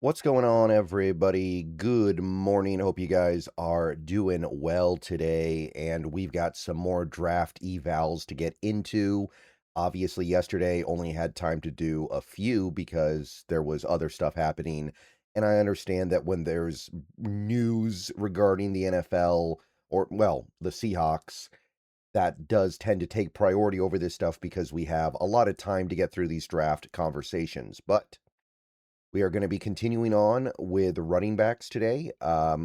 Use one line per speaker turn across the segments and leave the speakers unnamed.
What's going on, everybody? Good morning. Hope you guys are doing well today. And we've got some more draft evals to get into. Obviously, yesterday only had time to do a few because there was other stuff happening. And I understand that when there's news regarding the NFL or, well, the Seahawks, that does tend to take priority over this stuff because we have a lot of time to get through these draft conversations. But we are going to be continuing on with running backs today.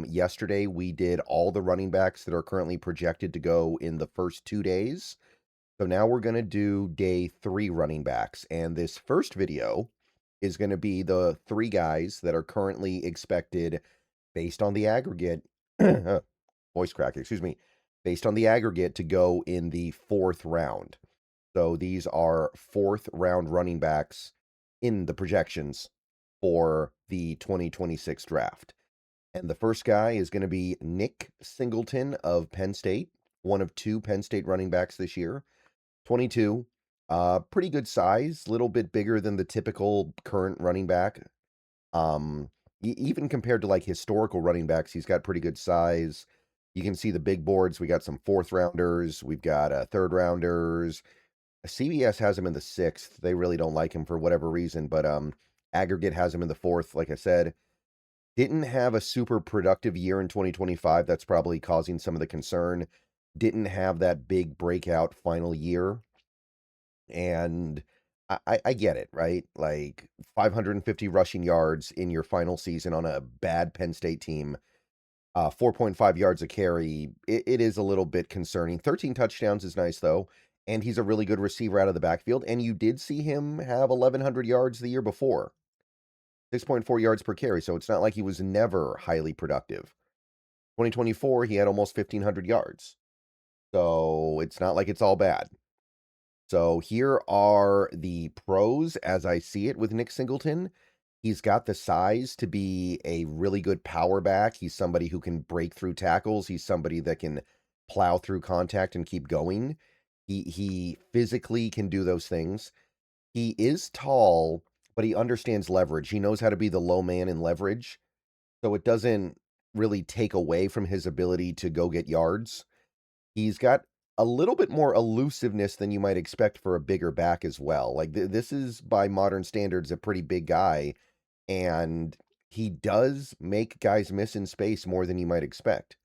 Yesterday, we did all the running backs that are currently projected to go in the first 2 days. So now we're going to do day 3 running backs. And this first video is going to be the 3 guys that are currently expected based on the aggregate, voice crack, excuse me, based on the aggregate to go in the 4th round. So these are 4th round running backs in the projections for the 2026 draft. And the first guy is going to be Nick Singleton of Penn State, one of 2 Penn State running backs this year. 22, pretty good size, little bit bigger than the typical current running back. Even compared to like historical running backs, he's got pretty good size. You can see the big boards. We got some 4th rounders. We've got 3rd rounders. CBS has him in the 6th. They really don't like him for whatever reason, but aggregate has him in the 4th. Like I said, didn't have a super productive year in 2025. That's probably causing some of the concern. Didn't have that big breakout final year. And I get it, right? Like 550 rushing yards in your final season on a bad Penn State team. 4.5 yards a carry. It is a little bit concerning. 13 touchdowns is nice, though. And he's a really good receiver out of the backfield. And you did see him have 1,100 yards the year before. 6.4 yards per carry. So it's not like he was never highly productive. 2024, he had almost 1,500 yards. So it's not like it's all bad. So here are the pros as I see it with Nick Singleton. He's got the size to be a really good power back. He's somebody who can break through tackles. He's somebody that can plow through contact and keep going. He physically can do those things. He is tall, but he understands leverage. He knows how to be the low man in leverage. So it doesn't really take away from his ability to go get yards. He's got a little bit more elusiveness than you might expect for a bigger back as well. Like this is by modern standards a pretty big guy, and he does make guys miss in space more than you might expect.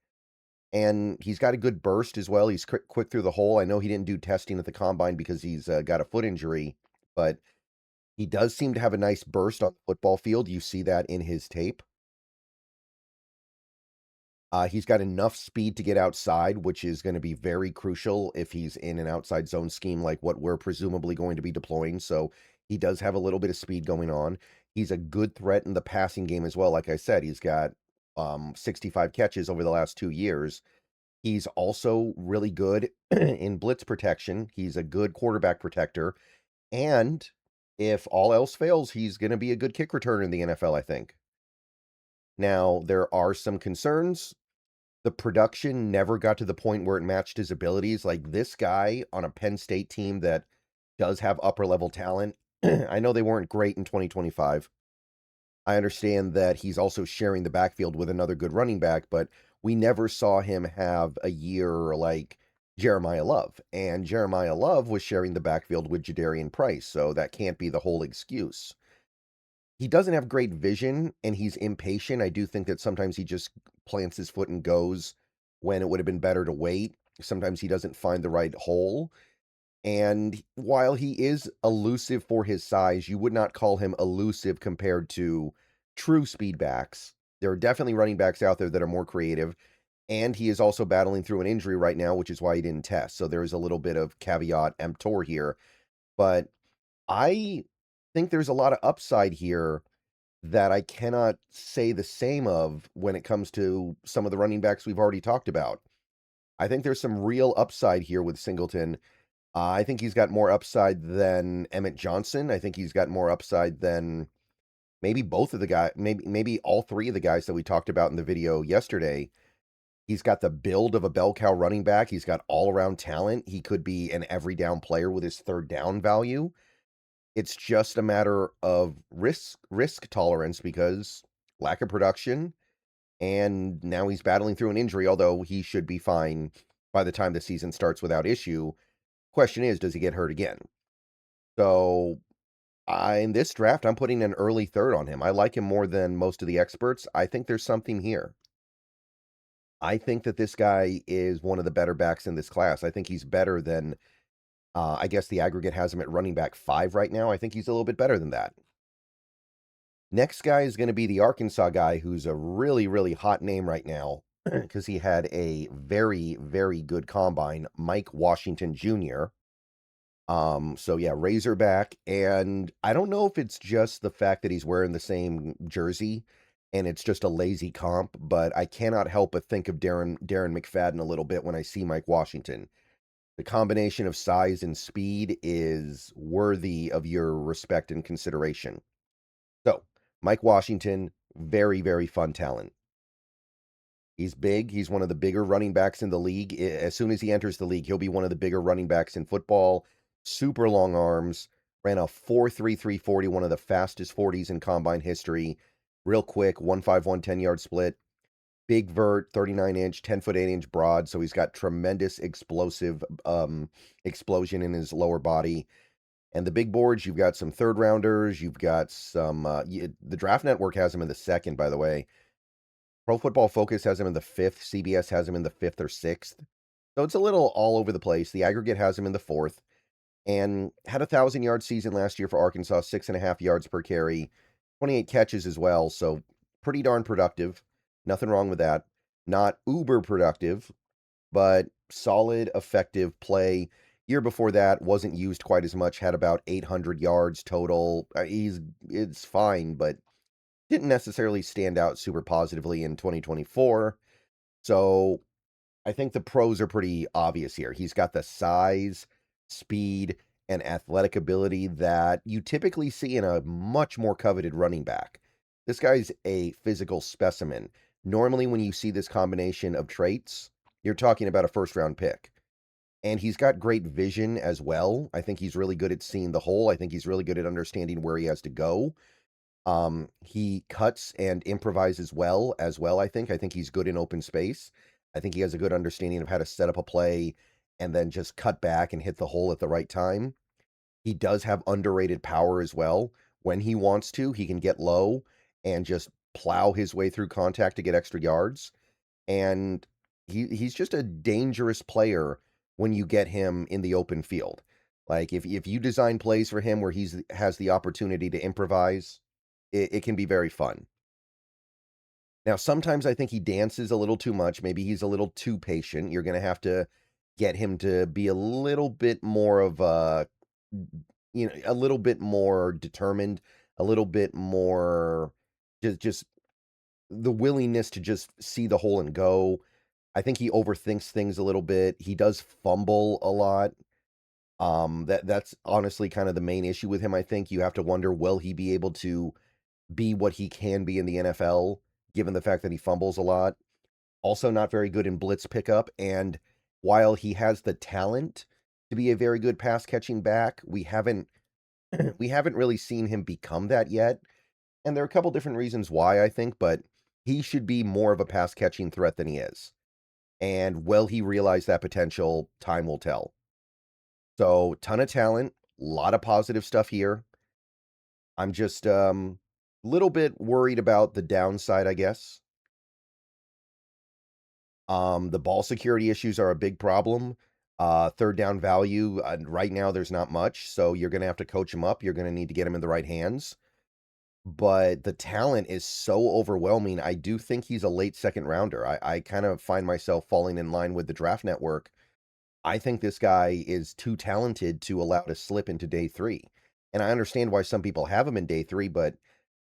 And he's got a good burst as well. He's quick through the hole. I know he didn't do testing at the combine because he's got a foot injury, but he does seem to have a nice burst on the football field. You see that in his tape. He's got enough speed to get outside, which is going to be very crucial if he's in an outside zone scheme like what we're presumably going to be deploying. So he does have a little bit of speed going on. He's a good threat in the passing game as well. Like I said, he's got 65 catches over the last 2 years. He's also really good in blitz protection. He's a good quarterback protector. And if all else fails, he's going to be a good kick returner in the NFL, I think. Now, there are some concerns. The production never got to the point where it matched his abilities. Like this guy on a Penn State team that does have upper level talent. I know they weren't great in 2025. I understand that he's also sharing the backfield with another good running back, but we never saw him have a year like Jeremiah Love. And Jeremiah Love was sharing the backfield with Jadarian Price, so that can't be the whole excuse. He doesn't have great vision, and he's impatient. I do think that sometimes he just plants his foot and goes when it would have been better to wait. Sometimes he doesn't find the right hole. And while he is elusive for his size, you would not call him elusive compared to true speed backs. There are definitely running backs out there that are more creative. And he is also battling through an injury right now, which is why he didn't test. So there is a little bit of caveat emptor here. But I think there's a lot of upside here that I cannot say the same of when it comes to some of the running backs we've already talked about. I think there's some real upside here with Singleton. I think he's got more upside than Emmett Johnson. I think he's got more upside than maybe both of the guys, maybe all 3 of the guys that we talked about in the video yesterday. He's got the build of a bell cow running back. He's got all-around talent. He could be an every down player with his 3rd down value. It's just a matter of risk tolerance because lack of production, and now he's battling through an injury, although he should be fine by the time the season starts without issue. Question is, does he get hurt again? So in this draft, I'm putting an early third on him. I like him more than most of the experts. I think there's something here. I think that this guy is one of the better backs in this class. I think he's better than, I guess the aggregate has him at running back 5 right now. I think he's a little bit better than that. Next guy is going to be the Arkansas guy, who's a really, really hot name right now because he had a very, very good combine, Mike Washington Jr. So yeah, Razorback, and I don't know if it's just the fact that he's wearing the same jersey and it's just a lazy comp, but I cannot help but think of Darren McFadden a little bit when I see Mike Washington. The combination of size and speed is worthy of your respect and consideration. So, Mike Washington, very, very fun talent. He's big. He's one of the bigger running backs in the league. As soon as he enters the league, he'll be one of the bigger running backs in football. Super long arms. Ran a 4.33 40, one of the fastest 40s in combine history. Real quick, 1.51 10-yard split. Big vert, 39-inch, 10-foot 8-inch broad. So he's got tremendous explosive explosion in his lower body. And the big boards, you've got some third rounders. You've got some. The Draft Network has him in the second, by the way. Pro Football Focus has him in the 5th. CBS has him in the 5th or 6th. So it's a little all over the place. The aggregate has him in the 4th. And had a 1,000-yard season last year for Arkansas, 6.5 yards per carry, 28 catches as well. So pretty darn productive. Nothing wrong with that. Not uber productive, but solid, effective play. Year before that, wasn't used quite as much, had about 800 yards total. It's fine, but didn't necessarily stand out super positively in 2024. So I think the pros are pretty obvious here. He's got the size, speed, and athletic ability that you typically see in a much more coveted running back. This guy's a physical specimen. Normally, when you see this combination of traits, you're talking about a first-round pick. And he's got great vision as well. I think he's really good at seeing the hole. I think he's really good at understanding where he has to go. He cuts and improvises well as well, I think. I think he's good in open space. I think he has a good understanding of how to set up a play and then just cut back and hit the hole at the right time. He does have underrated power as well. When he wants to, he can get low and just plow his way through contact to get extra yards. And he's just a dangerous player when you get him in the open field. Like if you design plays for him where has the opportunity to improvise, it can be very fun. Now, sometimes I think he dances a little too much. Maybe he's a little too patient. You're going to have to get him to be a little bit more of a little bit more determined, a little bit more just the willingness to just see the hole and go. I think he overthinks things a little bit. He does fumble a lot. That's honestly kind of the main issue with him. I think you have to wonder, will he be able to be what he can be in the NFL, given the fact that he fumbles a lot? Also not very good in blitz pickup, and while he has the talent to be a very good pass catching back, we haven't we haven't really seen him become that yet. And there are a couple different reasons why, I think, but he should be more of a pass catching threat than he is. And will he realize that potential? Time will tell. So, ton of talent, a lot of positive stuff here. I'm just little bit worried about the downside, I guess. The ball security issues are a big problem. Third down value, right now there's not much, so you're going to have to coach him up. You're going to need to get him in the right hands. But the talent is so overwhelming. I do think he's a late second rounder. I kind of find myself falling in line with the Draft Network. I think this guy is too talented to allow to slip into day 3. And I understand why some people have him in day 3, but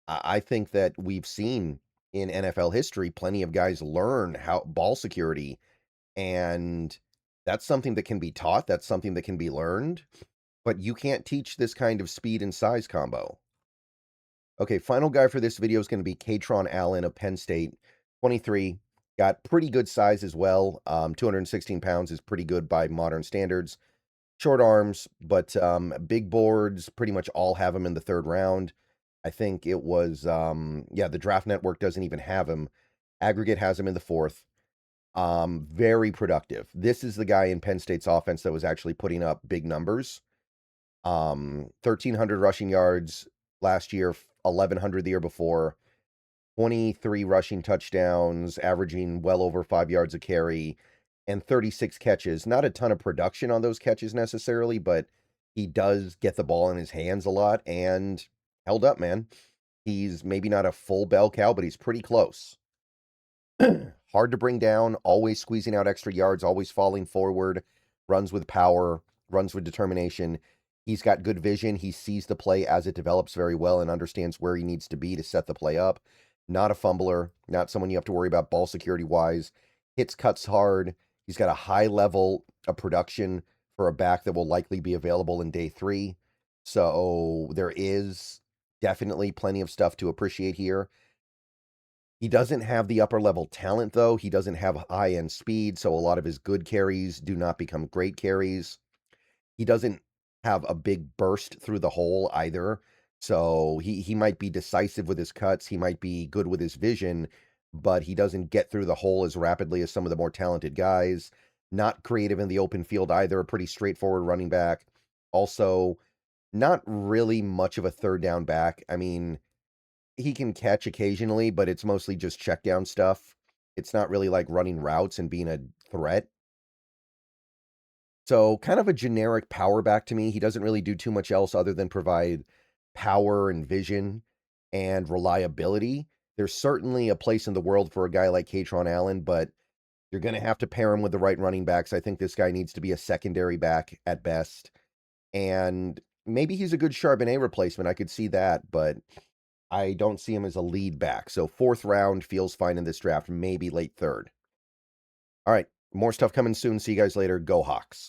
I think that we've seen in NFL history plenty of guys learn how ball security, and that's something that can be taught. That's something that can be learned, but you can't teach this kind of speed and size combo. Okay, final guy for this video is going to be Kaytron Allen of Penn State, 23. Got pretty good size as well. 216 pounds is pretty good by modern standards. Short arms, but big boards, pretty much all have him in the 3rd round. I think it was, yeah, the Draft Network doesn't even have him. Aggregate has him in the fourth. Very productive. This is the guy in Penn State's offense that was actually putting up big numbers. 1,300 rushing yards last year, 1,100 the year before, 23 rushing touchdowns, averaging well over 5 yards a carry, and 36 catches. Not a ton of production on those catches necessarily, but he does get the ball in his hands a lot and held up, man. He's maybe not a full bell cow, but he's pretty close. Hard to bring down, always squeezing out extra yards, always falling forward, runs with power, runs with determination. He's got good vision. He sees the play as it develops very well and understands where he needs to be to set the play up. Not a fumbler, not someone you have to worry about ball security wise. Hits cuts hard. He's got a high level of production for a back that will likely be available in day 3. So there is definitely plenty of stuff to appreciate here. He doesn't have the upper level talent, though. He doesn't have high end speed, so a lot of his good carries do not become great carries. He doesn't have a big burst through the hole either. So he might be decisive with his cuts. He might be good with his vision, but he doesn't get through the hole as rapidly as some of the more talented guys. Not creative in the open field either. A pretty straightforward running back. Also, not really much of a third down back. I mean, he can catch occasionally, but it's mostly just check down stuff. It's not really like running routes and being a threat. So, kind of a generic power back to me. He doesn't really do too much else other than provide power and vision and reliability. There's certainly a place in the world for a guy like Kaytron Allen, but you're going to have to pair him with the right running backs. I think this guy needs to be a secondary back at best. And maybe he's a good Charbonnet replacement. I could see that, but I don't see him as a lead back. So 4th round feels fine in this draft, maybe late 3rd. All right, more stuff coming soon. See you guys later. Go Hawks.